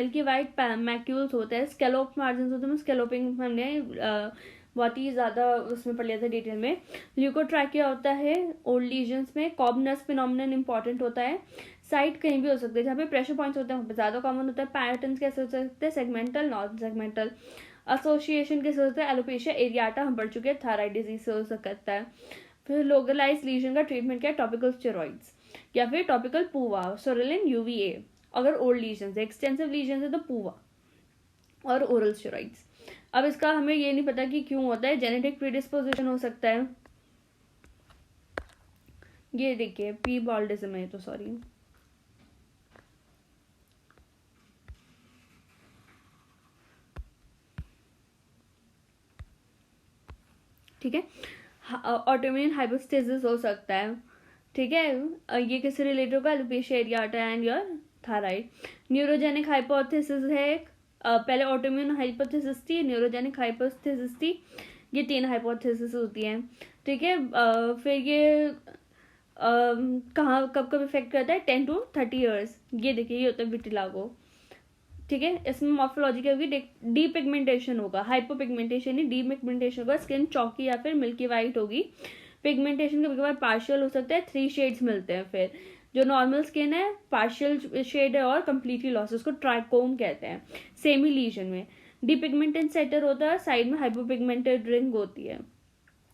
Milky white macules होते हैं, स्केलोप margin होते हैं, स्केलोपिंग हमने बहुत ही ज़्यादा उसमें पढ़ लिया था डिटेल में। ल्यूकोट्रैकिया होता है ओल्ड लीजन्स में। कॉबनस फिनोमिनन इंपॉर्टेंट होता है, साइट कहीं भी हो सकते हैं जहाँ पे प्रेशर पॉइंट्स होते हैं वहाँ पे ज़्यादा कॉमन होता है। पैटर्न्स कैसे हो सकते हैं, सेगमेंटल, नॉन सेगमेंटल। एसोसिएशन कैसे होता है, एलोपेशिया एरियाटा हम पढ़ चुके हैं, थायराइड डिजीज से हो सकता है। फिर लोकलाइज लीजन का ट्रीटमेंट क्या है, टॉपिकल स्टेरॉइड्स या फिर टॉपिकल पूवा, सोरेलिन, यूवीए। अगर ओल्ड लीजन है, एक्सटेंसिव लीजन है तो पूवा और ओरल स्टेरॉइड्स। अब इसका हमें ये नहीं पता कि क्यों होता है, जेनेटिक प्रीडिस्पोजिशन हो सकता है। ये देखिए पी बॉल्डिज्म है, तो सॉरी, ठीक है। ऑटोइम्यून हाइपोस्टेसिस हो सकता है, ठीक है। ये किससे रिलेटेड होगा, alopecia areata and your thyroid. Neurogenic hypothesis है एक, पहले ऑटोइम्यून हाइपोथेसिस थी, न्यूरोजेनिक हाइपोथेसिस थी, ये 3 हाइपोथेसिस होती हैं, ठीक है। फिर ये कहाँ कब कब इफेक्ट करता है, 10 to 30 ईयर्स। ये देखिए ये होता है विटिलागो, ठीक है। इसमें मॉर्फोलॉजी क्या होगी, डी पिगमेंटेशन होगा, हाइपोपिगमेंटेशन नहीं, डी पिगमेंटेशन होगा, स्किन चौकी या फिर मिल्की वाइट होगी। पिगमेंटेशन कभी कभार पार्शियल हो सकता है, 3 शेड्स मिलते हैं। फिर जो नॉर्मल स्किन है पार्शियल शेड है और कंप्लीटली लॉस, उसको ट्राइकोम कहते हैं। सेमी लीजन में डीपिगमेंटेड सेटर होता है, साइड में हाइपोपिगमेंटेड रिंग होती है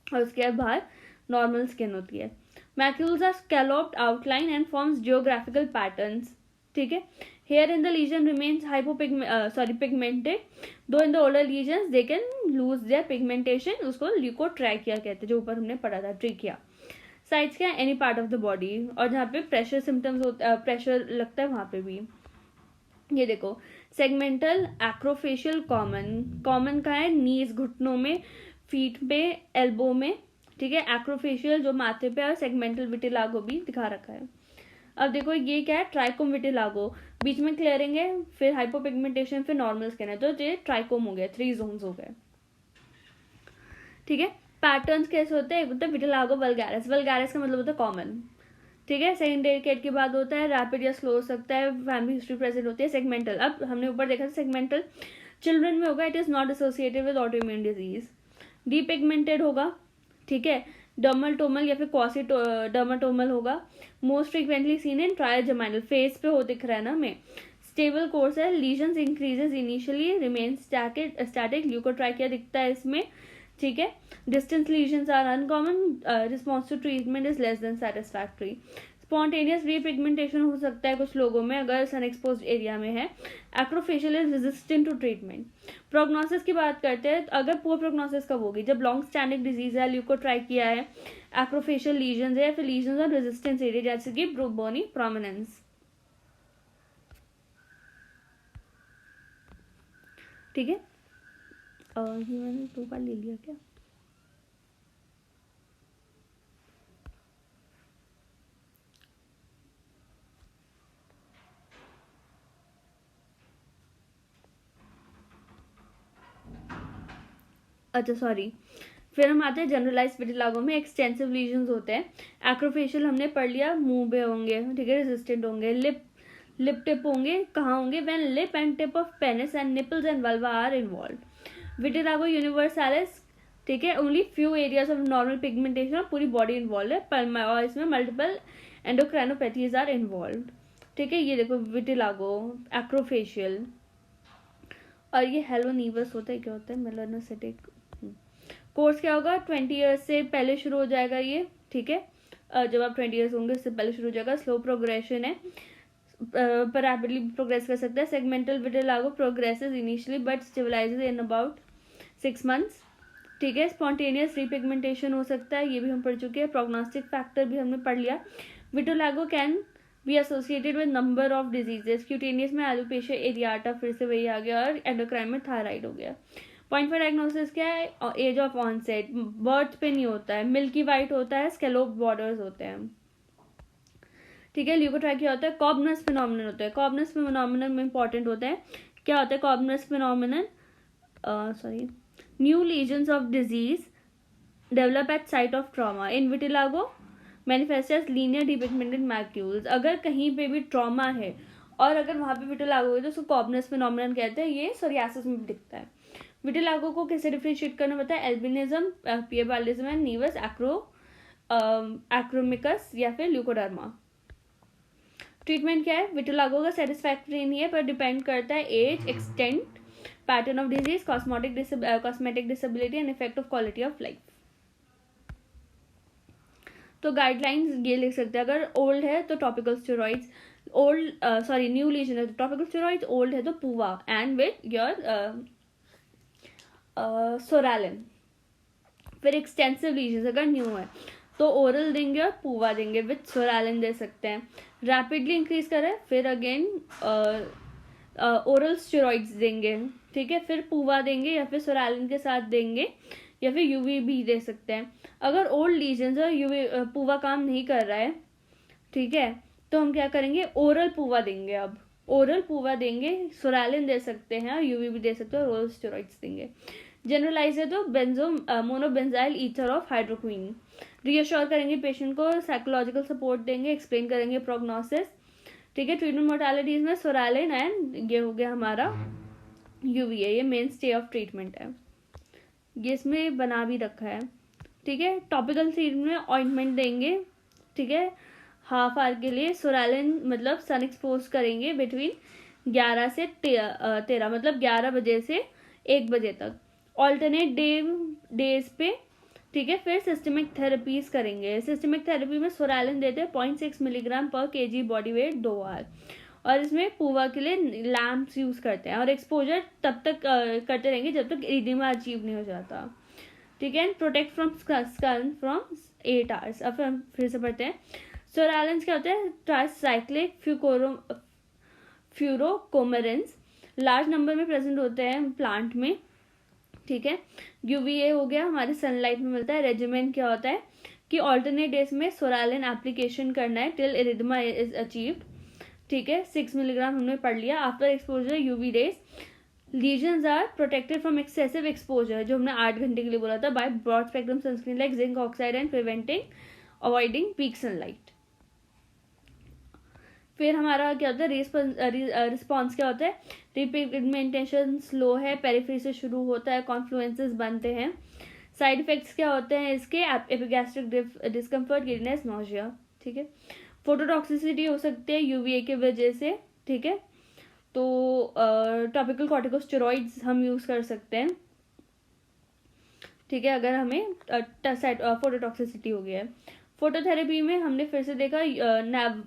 और उसके बाहर नॉर्मल स्किन होती है। Macules are scalloped outline and forms geographical patterns, ठीक है। Hair in the lesion remains pigmented, though in the older lesions they can lose their pigmentation, उसको ल्यूकोट्रैकिया कहते हैं, जो ऊपर हमने पढ़ा था, ट्रिकिया। साइट्स क्या है, any part of the body, और जहाँ पे प्रेशर सिम्टम्स होता है, प्रेशर लगता है वहाँ पे भी। ये देखो सेगमेंटल एक्रोफेशियल कॉमन का है, नीज घुटनों में, फीट पे, एल्बो में, ठीक है। एक्रोफेशियल जो माथे पे, और सेगमेंटल विटिलागो भी दिखा रखा है। अब देखो ये क्या है, ट्राइकोम विटिलागो, बीच में क्लियरिंग है, फिर हाइपोपिगमेंटेशन, फिर नॉर्मल स्किन है, तो ये ट्राइकोम हो गया, 3 जोन्स हो गए, ठीक है। पैटर्न्स कैसे होते हैं, एक होता है विटिलागो वल्गैरिस, वल्गैरिस का मतलब होता है कॉमन, ठीक है। सेकेंडरी केट के बाद होता है रैपिड या स्लो हो सकता है, फैमिली हिस्ट्री प्रेजेंट होती है। सेगमेंटल, अब हमने ऊपर देखा था सेगमेंटल चिल्ड्रन में होगा, it is not associated with autoimmune disease. Depigmented होगा, ठीक है। डर्माटोमल या फिर क्वासी डर्माटोमल होगा, most frequently seen in trigeminal, face पे हो दिख रहा है ना हमें। स्टेबल कोर्स है, lesions increases initially, remain static, leukotrichia दिखता है इसमें, ठीक है। Distance lesions are uncommon, response to treatment is less than satisfactory. Spontaneous repigmentation हो सकता है कुछ लोगों में अगर सन एक्सपोज एरिया में है। Acrofacial is resistant to treatment. Prognosis की बात करते हैं, अगर पुअर प्रोग्नोसिस कब होगी, जब लॉन्ग स्टैंडिंग डिजीज है, ल्यूकोट्राइकिया है, एक्रोफेशियल लीजन्स है, या फिर लीजन्स ऑन रेजिस्टेंस एरिया जैसे कि बोनी प्रोमिनेंस, ठीक है। ये मैंने 2 बार ले लिया क्या, अच्छा सॉरी। फिर हम आते हैं जनरलाइज विटिलागो में, एक्सटेंसिव लीजन्स होते हैं। एक्रोफेशियल हमने पढ़ लिया, मुंह पे होंगे, ठीक है, रेजिस्टेंट होंगे। लिप टिप होंगे, कहाँ होंगे, when lip and tip of penis and nipples and vulva are involve. Vitiligo universalis, ठीक है, only few areas of normal pigmentation, और पूरी बॉडी इन्वॉल्व है, और इसमें मल्टीपल एंडोक्राइनोपैथीज आर इन्वॉल्व, ठीक है। ये देखो विटिलागो, एक्रोफेशियल, और ये हेलोनीवस होता है, क्या होता है, मेलानोसिटिक। कोर्स क्या होगा, 20 ईयर्स से पहले शुरू हो जाएगा ये, ठीक है। जब आप 20 ईयर्स होंगे उससे पहले शुरू हो जाएगा। स्लो प्रोग्रेशन है, पर रैपिडली प्रोग्रेस कर सकता है। Segmental vitiligo progresses initially but stabilises in about 6 months, ठीक है। स्पॉन्टेनियस रीपिगमेंटेशन हो सकता है, ये भी हम पढ़ चुके हैं। प्रोग्नोस्टिक फैक्टर भी हमने पढ़ लिया। Vitiligo can be associated with number of diseases. Cutaneous में एलोपेशिया एरियाटा, फिर से वही आ गया, और एंडोक्राइन में थायराइड हो गया। पॉइंट फॉर डायग्नोसिस क्या है, एज ऑफ ऑनसेट, बर्थ पे नहीं होता है, मिल्की वाइट होता है, स्केलोप बॉर्डर्स होते हैं, ठीक है। ल्यूकोट्राइकिया होता है, कॉबनस फिनोमिनन होता है। कॉबनस फिनोमिनन में इंपॉर्टेंट होता है, क्या होता है Koebner's phenomenon, sorry, new lesions of disease develop at site of trauma. In vitiligo manifest as linear depigmented macules. अगर कहीं पे भी ट्रॉमा है और अगर वहाँ पे विटिलागो है तो उसको कॉर्बनस फिनोमेनन कहते हैं, ये सोरियासिस में भी दिखता है। विटिलागो को कैसे डिफरेंशिएट करना पता है, एल्बिनिज्म, पियरबालिज्म एंड नीवस एक्रोमिकस या फिर ल्यूकोडर्मा। ट्रीटमेंट क्या है, विटिलागो का सेटिस्फैक्टरी नहीं है पर डिपेंड करता है age, extent, pattern of disease, cosmetic disability and effect of quality of life. तो गाइडलाइंस ये लिख सकते हैं, अगर ओल्ड है तो टॉपिकल स्टेरॉइड्स, न्यू लीजन है तो टॉपिकल स्टेरॉइड्स, ओल्ड है तो पूवा एंड विद योर सोरालिन। फिर एक्सटेंसिव लीजन अगर न्यू है तो ओरल देंगे और पूवा देंगे, विद सोरालिन दे सकते हैं। रैपिडली इंक्रीज करे फिर अगेन ओरल स्टेरॉइड्स देंगे, ठीक है, फिर पूवा देंगे या फिर सोरालिन के साथ देंगे या फिर यूवी भी दे सकते हैं। अगर ओल्ड लीजन्स और यूवी पूवा काम नहीं कर रहा है, ठीक है, तो हम क्या करेंगे, ओरल पूवा देंगे। अब ओरल पूवा देंगे, सोरालिन दे सकते हैं और यूवी भी दे सकते हैं और ओरल स्टेरॉइड्स देंगे। जनरलाइज है तो मोनोबेंजाइल ईथर ऑफ हाइड्रोक्विन। रीअश्योर करेंगे पेशेंट को, साइकोलॉजिकल सपोर्ट देंगे, एक्सप्लेन करेंगे प्रोग्नोसिस, ठीक है। ट्रीटमेंट मोडालिटीज में सोरालिन एंड ये हो गया हमारा यूवीए, ये मेन स्टे ऑफ ट्रीटमेंट है, ये इसमें बना भी रखा है, ठीक है। टॉपिकल ट्रीटमेंट में ऑइंटमेंट देंगे, ठीक है, हाफ आवर के लिए। सोरालिन मतलब सन एक्सपोज करेंगे बिटवीन 11 से 13 मतलब 11 बजे से 1 बजे तक, ऑल्टरनेट डेज पे, ठीक है। फिर सिस्टमिक थेरेपीज करेंगे। सिस्टमिक थेरेपी में सोरालिन देते हैं 0.6 मिलीग्राम पर केजी बॉडी वेट 2 आवर, और इसमें पूवा के लिए लैम्प्स यूज करते हैं, और एक्सपोजर तब तक करते रहेंगे जब तक इरिडिमा अचीव नहीं हो जाता, ठीक है। Protect from स्कन from 8 hours. अब हम फिर से पढ़ते हैं। सोरालिन क्या होता है, ट्राइसाइक्लिक फ्यूरोकोमरिन्स लार्ज नंबर में प्रेजेंट होते हैं प्लांट में, ठीक है। यूवीए हो गया, हमारे सनलाइट में मिलता है। रेजिमेंट क्या होता है कि ऑल्टरनेट डेज में सोरालिन एप्लीकेशन करना है टिल इरिडिमा इज अचीव्ड, ठीक है। 6 मिलीग्राम हमने पढ़ लिया। After exposure UV rays, lesions are protected from excessive exposure, जो हमने 8 घंटे के लिए बोला था, by broad spectrum sunscreen like zinc oxide and avoiding peak sunlight. फिर हमारा क्या होता है, रिस्पॉन्स क्या होता है, रिपिगमेंटेशन स्लो है, पेरिफेरी से शुरू होता है, कॉन्फ्लुएंसेस बनते हैं। साइड इफेक्ट्स क्या होते हैं इसके, एपिगैस्ट्रिक डिस्कम्फर्ट, गिडनेस, नॉजिया, ठीक है। फोटोटॉक्सिसिटी हो सकती है यूवीए की वजह से, ठीक है। तो टॉपिकल कॉर्टिकोस्टेरॉइड्स हम यूज कर सकते हैं, ठीक है, अगर हमें फोटोटॉक्सिसिटी हो गया है। फोटोथेरेपी में हमने फिर से देखा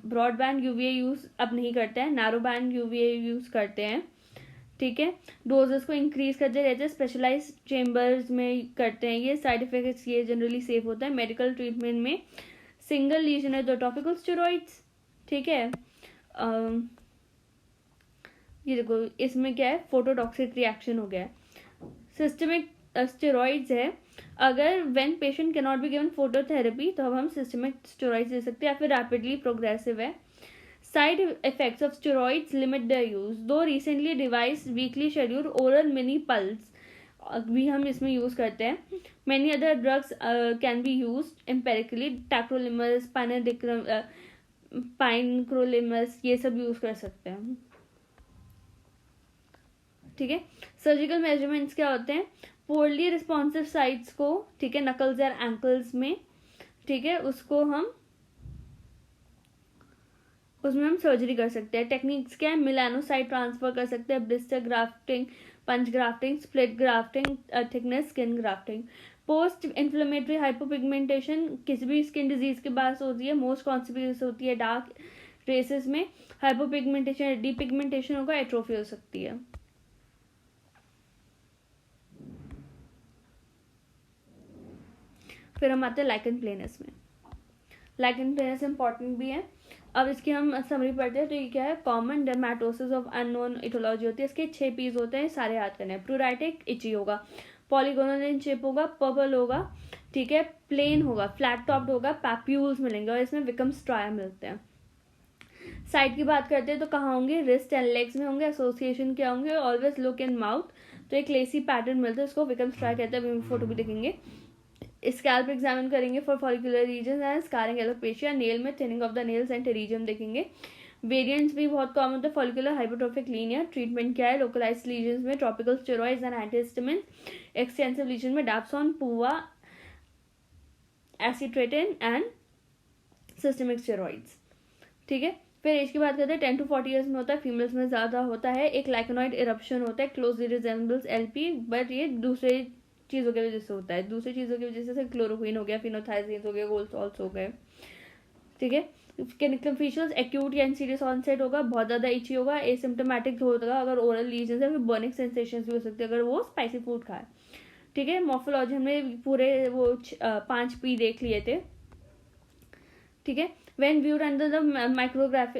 ब्रॉडबैंड यूवीए यूज अब नहीं करते हैं, नैरो बैंड यूवीए यूज करते हैं, ठीक है। डोजेस को इंक्रीज करते रहते हैं, स्पेशलाइज चेम्बर्स में करते हैं ये। साइड इफेक्ट्स ये जनरली सेफ होता है। मेडिकल ट्रीटमेंट में सिंगल लीजन है तो टॉपिकल स्टेरॉइड्स, ठीक है। ये देखो इसमें क्या है, फोटोटॉक्सिक रिएक्शन हो गया है। सिस्टमिक स्टेरॉइड्स है, अगर when patient can not be given phototherapy तो अब हम सिस्टमिक स्टेरॉइड्स दे सकते हैं, या फिर रैपिडली प्रोग्रेसिव है। Side effects of steroids limit the use, though recently devised weekly schedule oral mini pulse भी हम इसमें यूज करते हैं। Many other drugs can be use empirically, tacrolimus, pimecrolimus, ये सब यूज कर सकते हैं, ठीक है। सर्जिकल मेजरमेंट्स क्या होते हैं, पोरली रिस्पॉन्सिव साइट्स को, ठीक है, नकल्स और एंकल्स में, ठीक है, उसमें हम सर्जरी कर सकते हैं। टेक्निक्स क्या है, मिलानोसाइट ट्रांसफर कर सकते हैं, blister grafting, punch grafting, split grafting, thickness skin grafting. Post inflammatory hypopigmentation किसी भी स्किन डिजीज के बाद होती है, मोस्ट कॉन्सिक्वेंस होती है डार्क रेसेस में। हाइपोपिगमेंटेशन, डीपिगमेंटेशन होगा, एट्रोफी हो सकती है। फिर हम आते हैं लाइकन प्लेनस में। लाइकन प्लेनस इंपॉर्टेंट भी है। अब इसकी हम समरी पढ़ते हैं। तो ये क्या है, common dermatosis of unknown aetiology होती है। इसके 6 पीस होते हैं, सारे याद करने हैं। प्लूराइटिक इची होगा, पॉलीगोनल इन शेप होगा, पर्पल होगा, ठीक है, प्लेन होगा, फ्लैट टॉप्ड होगा, पैप्यूल्स मिलेंगे और इसमें विकम स्ट्राया मिलते हैं। साइड की बात करते हैं तो कहाँ होंगे, रिस्ट एंड लेग्स में होंगे। एसोसिएशन क्या होंगे, ऑलवेज लुक इन माउथ, तो एक लेसी पैटर्न मिलता है, उसको विकम स्ट्राया कहते हैं। अभी फोटो भी देखेंगे। स्कैल्प एग्जामिन करेंगे for follicular region and scarring alopecia. Nail में thinning of the nails and pterygium देखेंगे। वेरिएंट्स भी बहुत कॉमन होता है. Follicular hypertrophic Linnaea. ट्रीटमेंट क्या है? लोकलाइज्ड लीजन्स में topical steroids and antihistamine. Extensive lesion में dapsone, PUVA, acitretin and systemic steroids. ठीक है. फिर एज की बात करते हैं. 10 to 40 ईयर्स में होता है. फीमेल्स में ज्यादा होता है. एक लाइकेनॉइड इरप्शन होता है, क्लोजली रिजेंबल्स एलपी, बट ये दूसरे चीजों की वजह से होता है. दूसरी चीजों की वजह से क्लोरोक्विन हो गया, फिनोथाइजीन हो गया, गोल्ड सॉल्ट्स हो गए. ठीक है. क्लिनिकल फीचर्स एक्यूट या सीरियस ऑनसेट होगा, बहुत ज्यादा इची होगा, एसिम्प्टोमेटिक होगा अगर ओरल लीजन है, फिर बर्निंग सेंसेशंस भी हो सकते हैं अगर वो स्पाइसी फूड खाए. ठीक है. मॉर्फोलॉजी हमने पूरे वो 5 P देख लिए थे. ठीक है. When viewed under the micrography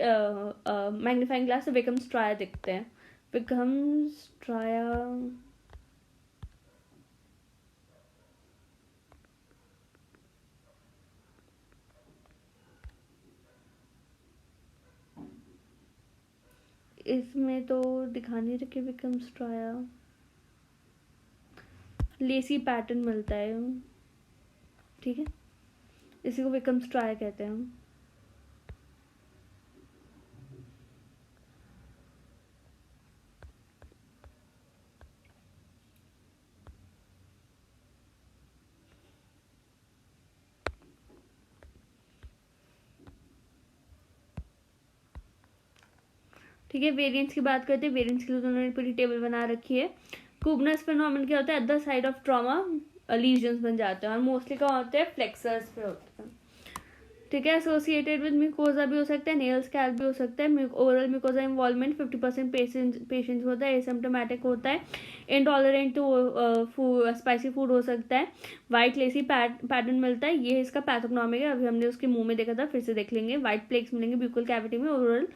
magnifying glass तो विकम स्ट्राया दिखते हैं. विकम स्ट्राया इसमें तो दिखा नहीं रखे. विकम स्ट्राया लेसी पैटर्न मिलता है. ठीक है. इसी को विकम स्ट्राया कहते हैं. ठीक है. वेरिएंट्स की बात करते हैं. वेरिएंट्स के लिए उन्होंने पूरी टेबल बना रखी है. कुबनस फिनोमेनन क्या होता है? Other side of trauma lesions बन जाते हैं और मोस्टली क्या होते हैं? फ्लेक्सर्स पे होते हैं. ठीक है. एसोसिएटेड विद म्यूकोजा भी हो सकता है, नेल स्कैल्प भी हो सकता है. ओरल म्यूकोजा इन्वॉल्वमेंट 50% पेशेंट्स होता है. एसिम्प्टोमेटिक होता है. इनटॉलरेंट टू स्पाइसी फूड हो सकता है. वाइट लेसी पैटर्न मिलता है. ये इसका पैथोग्नोमिक है. अभी हमने उसके मुंह में देखा था, फिर से देख लेंगे. व्हाइट प्लेक्स मिलेंगे ब्यूकल कैविटी में. ओरल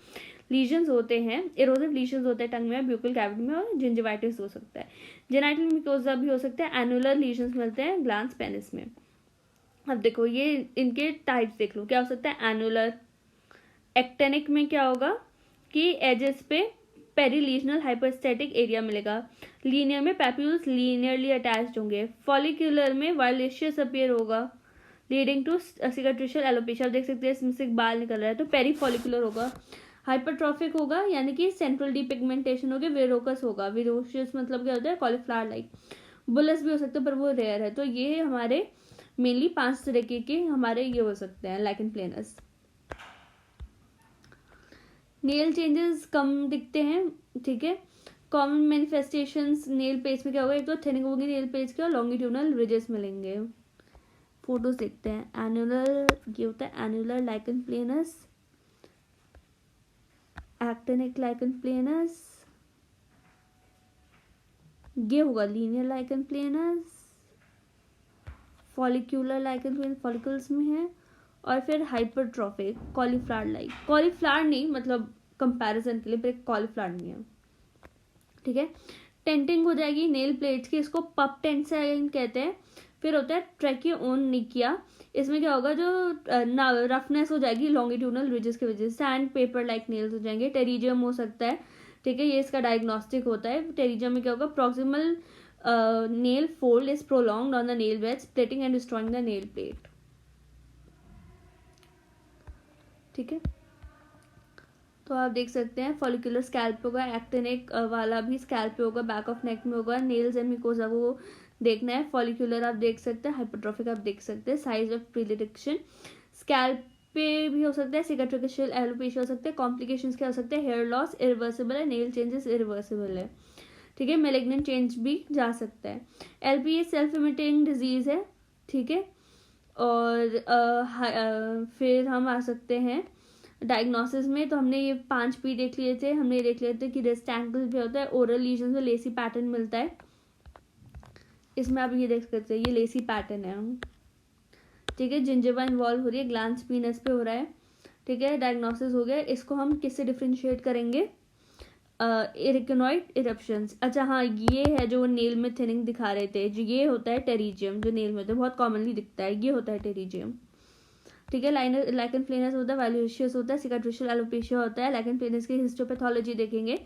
लीजन्स होते हैं, एरोसिव लीजन्स होते हैं टंग में, ब्यूकल कैविटी में, और जिंजिवाइटिस हो सकता है. जेनाइटल म्यूकोजा भी हो सकता है. एनुलर लीजन्स मिलते हैं ग्लैंस पेनिस में. अब देखो ये इनके टाइप्स देख लो. क्या हो सकता है? एनुलर. एक्टेनिक में क्या होगा कि एजेस पे पेरीलीजनल हाइपरस्टेटिक एरिया मिलेगा. लीनियर में पैप्यूल्स लीनियरली अटैच्ड होंगे. फॉलिक्यूलर में वायलेशियस अपीयर होगा लीडिंग टू सिकाट्रिशियल एलोपेशिया. आप देख सकते हैं इसमें से बाल निकल रहा है तो पेरी फॉलिकुलर होगा. हाइपरट्रॉफिक होगा यानी कि सेंट्रल डीपिगमेंटेशन होगी. वेरोकस होगा. वेरोशियस मतलब क्या होता है? Cauliflower like. बुलस भी हो सकता है पर वो रेयर है. तो ये हमारे मेनली 5 तरीके के हमारे ये हो सकते हैं लाइकन प्लेनस. नेल चेंजेस कम दिखते हैं. ठीक है. कॉमन मैनिफेस्टेशंस नेल पेज में क्या होगा? एक तो थिनिंग होगी नेल पेज के और लॉन्गिट्यूडनल रिजेस मिलेंगे. फोटोज देखते हैं. एनुलर ये होता है annular lichen planus, actinic lichen planus, ये होगा linear lichen planus, follicular lichen planus follicles में है, और फिर हाइपरट्रॉफिक कॉलीफ्लावर लाइक. कॉलीफ्लावर नहीं मतलब कंपैरिजन के लिए, पर कॉलीफ्लावर नहीं है. ठीक है. टेंटिंग हो जाएगी नेल प्लेट्स की. इसको पप टेंसाइन कहते हैं. फिर होता है ट्रैकियोनिकिया. इसमें क्या होगा? जो रफनेस हो जाएगी लॉन्गिट्यूडनल रिजेस की वजह से. सैंड पेपर लाइक नेल्स हो जाएंगे. टेरिजियम हो सकता है. ठीक है. ये इसका डायग्नोस्टिक होता है. टेरिजियम में क्या होगा? Proximal nail fold is prolonged on the nail bed, splitting and destroying the nail plate. ठीक है. तो आप देख सकते हैं फॉलिकुलर स्कैल्प होगा. एक्टिनिक वाला भी स्कैल्प पे होगा, बैक ऑफ नेक में होगा. नेल्स एंड म्यूकोजा को देखना है. फॉलिकुलर आप देख सकते हैं, हाइपरट्रॉफिक आप देख सकते हैं. साइज ऑफ प्रीडिक्शन स्कैल्प पे भी हो सकता है. सिकाट्रिशियल एलोपेशिया हो सकता है. कॉम्प्लिकेशंस क्या हो सकते हैं? हेयर लॉस इरिवर्सिबल है. नेल चेंजेस इरिवर्सिबल है. ठीक है. मेलिग्नेंट चेंज भी जा सकता है. एलपीए सेल्फ लिमिटिंग डिजीज है. ठीक है. और फिर हम आ सकते हैं डायग्नोसिस में. तो हमने ये 5 P देख लिए थे. हमने देख लिए थे कि रेक्टेंगल भी होता है. ओरल लीजन में लेसी पैटर्न मिलता है. इसमें आप ये देख सकते हैं ये लेसी पैटर्न है. ठीक है. जिंजिवा इन्वॉल्व हो रही है. ग्लैंस पीनस पे हो रहा है. ठीक है. डायग्नोसिस हो गया. इसको हम किससे डिफ्रेंशिएट करेंगे? इरिकनॉइड इरप्शंस. अच्छा हाँ, ये है जो नेल में थिनिंग दिखा रहे थे. जो ये होता है टेरिजियम, जो नेल में होता है बहुत कॉमनली दिखता है. ये होता है टेरिजियम. ठीक है. लाइकन प्लेनस होता है. वायलेशियस होता है. सिकाट्रिशियल एलोपेशिया होता है. लाइकन प्लेनस की हिस्टोपैथोलॉजी देखेंगे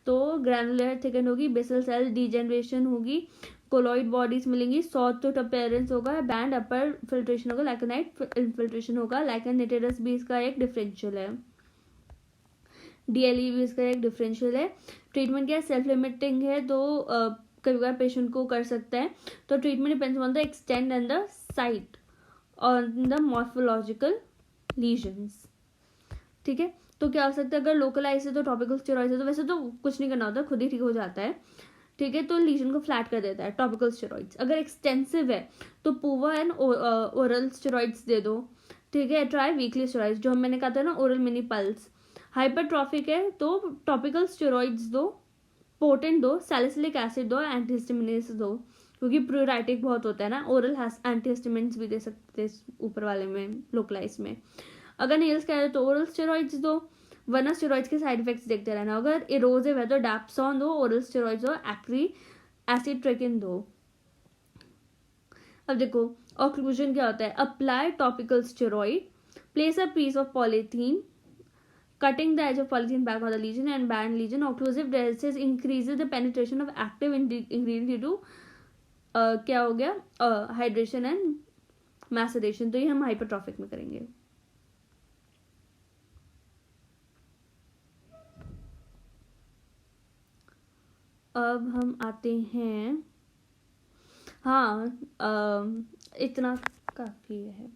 तो ग्रैनुलर थिकन होगी. बेसल सेल डिजेनरेशन होगी. कोलॉइड बॉडीज मिलेंगी. सॉटूथ अपीयरेंस होगा. बैंड अपर फिल्ट्रेशन होगा. लाइकनाइट इन्फिल्ट्रेशन होगा. लाइकन नेटेरस भी इसका एक डिफरेंशियल है. DLE भी इसका एक डिफरेंशियल है। ट्रीटमेंट क्या है, सेल्फ लिमिटिंग है, तो कभी बार पेशेंट को कर सकता है। तो treatment depends on the extend and the site on the morphological lesions. ठीक है, तो क्या हो सकता है, अगर लोकलाइज है तो टॉपिकल स्टेरॉइड है, तो वैसे तो कुछ नहीं करना होता, खुद ही ठीक हो जाता है। ठीक है, तो लीजन को फ्लैट कर देता है टॉपिकल स्टेरॉइड्स। अगर एक्सटेंसिव है तो पूवा एंड ओरल स्टेरॉइड्स दे दो। ठीक है, ट्राई वीकली स्टेरॉइड्स, जो मैंने कहा था ना, ओरल मिनी पल्स। हाइपरट्रॉफिक है तो टॉपिकल स्टेरॉइड्स दो, पोटेंट दो, सैलिसिलिक एसिड दो, एंटीहिस्टामिनेस दो, क्योंकि प्रोराइटिक बहुत होता है ना। ओरल एंटीहिस्टामिन्स भी दे सकते हैं ऊपर वाले में, लोकलाइज में। अगर नेल्स कह रहे तो ओरल स्टेरॉइड्स दो, वरना स्टेरॉइड्स के साइड इफेक्ट्स देखते रहना। अगर इरोजिव है तो डैप्सॉन दो, ओरल स्टेरॉइड्स दो, एसिट्रेकिन दो। अब देखो ऑक्लूजन क्या होता है, apply topical steroid, place a piece of polythene, cutting the edge of polythene back on the lesion and band lesion. Occlusive dialysis increases the penetration of active ingredient due to क्या हो गया, hydration and maceration. तो ये हम hypertrophic में करेंगे। अब हम आते हैं, हाँ इतना काफी है।